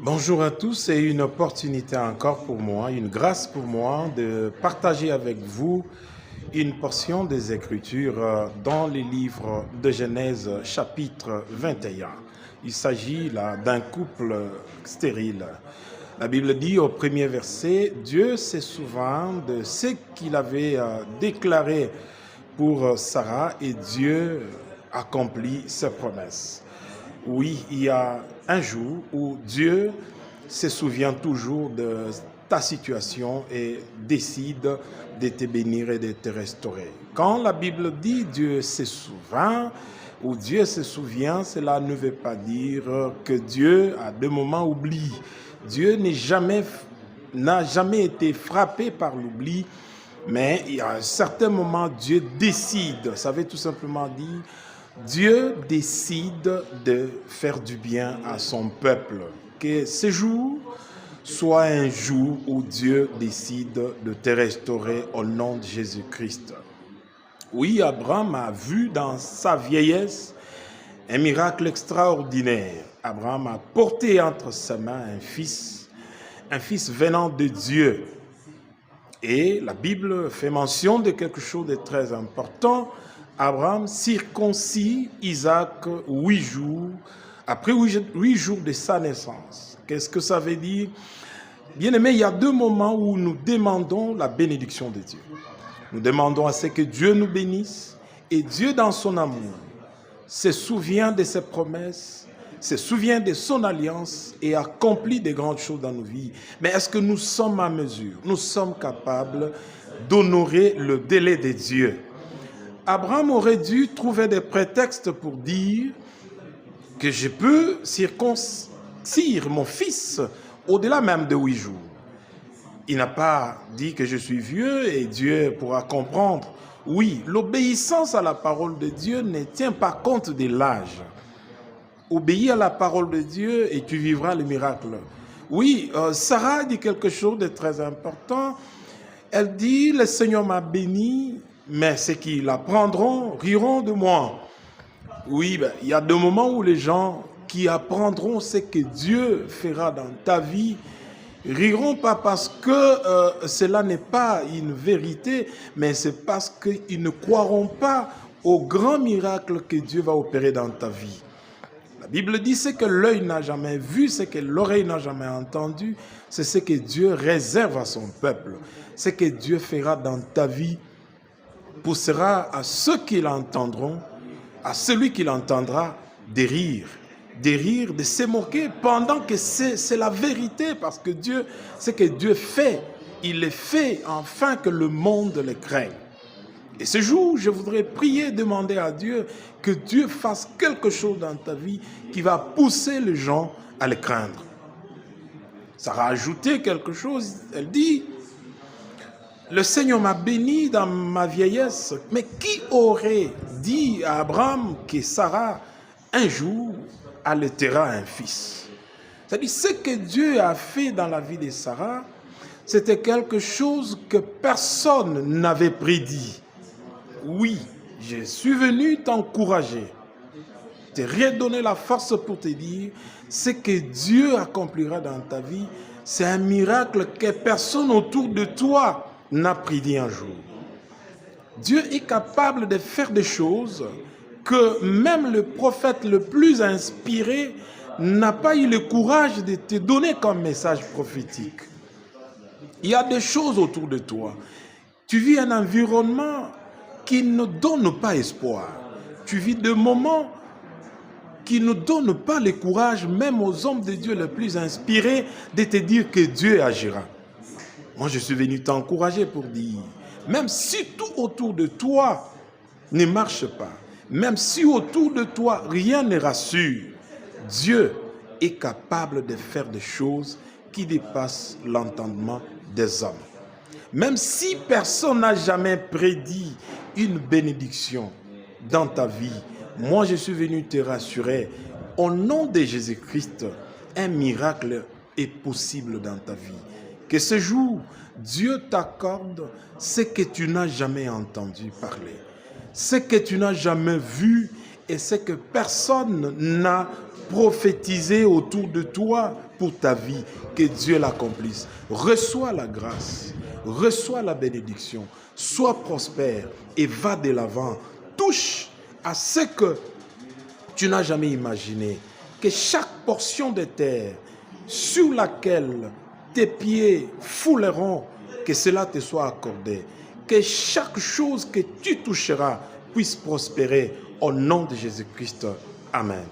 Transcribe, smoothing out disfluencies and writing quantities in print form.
Bonjour à tous, c'est une opportunité encore pour moi, une grâce pour moi de partager avec vous une portion des Écritures dans les livres de Genèse chapitre 21. Il s'agit là d'un couple stérile. La Bible dit au premier verset, Dieu se souvint de ce qu'il avait déclaré pour Sarah et Dieu accomplit ses promesses. Oui, il y a un jour où Dieu se souvient toujours de ta situation et décide de te bénir et de te restaurer. Quand la Bible dit Dieu se souvient ou Dieu se souvient, cela ne veut pas dire que Dieu à des moments oublie. Dieu n'a jamais été frappé par l'oubli, mais il y a un certain moment, Dieu décide. Ça veut tout simplement dire Dieu décide de faire du bien à son peuple. Que ce jour soit un jour où Dieu décide de te restaurer au nom de Jésus-Christ. Oui, Abraham a vu dans sa vieillesse un miracle extraordinaire. Abraham a porté entre ses mains un fils venant de Dieu. Et la Bible fait mention de quelque chose de très important. Abraham circoncit Isaac 8 jours, après 8 jours de sa naissance. Qu'est-ce que ça veut dire? Bien aimé, il y a deux moments où nous demandons la bénédiction de Dieu. Nous demandons à ce que Dieu nous bénisse et Dieu dans son amour se souvient de ses promesses, se souvient de son alliance et accomplit de grandes choses dans nos vies. Mais est-ce que nous sommes à mesure? Nous sommes capables d'honorer le délai de Dieu. Abraham aurait dû trouver des prétextes pour dire que je peux circoncire mon fils au-delà même de 8 jours. Il n'a pas dit que je suis vieux et Dieu pourra comprendre. Oui, l'obéissance à la parole de Dieu ne tient pas compte de l'âge. Obéis à la parole de Dieu et tu vivras le miracle. Oui, Sarah dit quelque chose de très important. Elle dit, le Seigneur m'a béni, mais ceux qui l'apprendront riront de moi. Oui, il y a des moments où les gens qui apprendront ce que Dieu fera dans ta vie riront pas parce que cela n'est pas une vérité, mais c'est parce qu'ils ne croiront pas au grand miracle que Dieu va opérer dans ta vie. La Bible dit ce que l'œil n'a jamais vu, ce que l'oreille n'a jamais entendu, c'est ce que Dieu réserve à son peuple. Ce que Dieu fera dans ta vie poussera à ceux qui l'entendront, à celui qui l'entendra, de rire, de se moquer, pendant que c'est la vérité, parce que Dieu, ce que Dieu fait, il le fait afin que le monde le craigne. Et ce jour, je voudrais prier, demander à Dieu que Dieu fasse quelque chose dans ta vie qui va pousser les gens à le craindre. Sarah a ajouté quelque chose, elle dit, le Seigneur m'a béni dans ma vieillesse, mais qui aurait dit à Abraham que Sarah, un jour, allaitera un fils? C'est-à-dire, ce que Dieu a fait dans la vie de Sarah, c'était quelque chose que personne n'avait prédit. Oui, je suis venu t'encourager, te redonner la force pour te dire, ce que Dieu accomplira dans ta vie, c'est un miracle que personne autour de toi n'a prédit un jour. Dieu est capable de faire des choses que même le prophète le plus inspiré n'a pas eu le courage de te donner comme message prophétique. Il y a des choses autour de toi. Tu vis un environnement qui ne donne pas espoir. Tu vis des moments qui ne donnent pas le courage, même aux hommes de Dieu les plus inspirés, de te dire que Dieu agira. Moi, je suis venu t'encourager pour dire, même si tout autour de toi ne marche pas, même si autour de toi rien ne rassure, Dieu est capable de faire des choses qui dépassent l'entendement des hommes. Même si personne n'a jamais prédit une bénédiction dans ta vie, moi je suis venu te rassurer, au nom de Jésus-Christ, un miracle est possible dans ta vie. Que ce jour, Dieu t'accorde ce que tu n'as jamais entendu parler, ce que tu n'as jamais vu et ce que personne n'a prophétisé autour de toi pour ta vie, que Dieu l'accomplisse. Reçois la grâce, reçois la bénédiction, sois prospère et va de l'avant. Touche à ce que tu n'as jamais imaginé. Que chaque portion de terre sur laquelle tes pieds fouleront, que cela te soit accordé. Que chaque chose que tu toucheras puisse prospérer au nom de Jésus-Christ. Amen.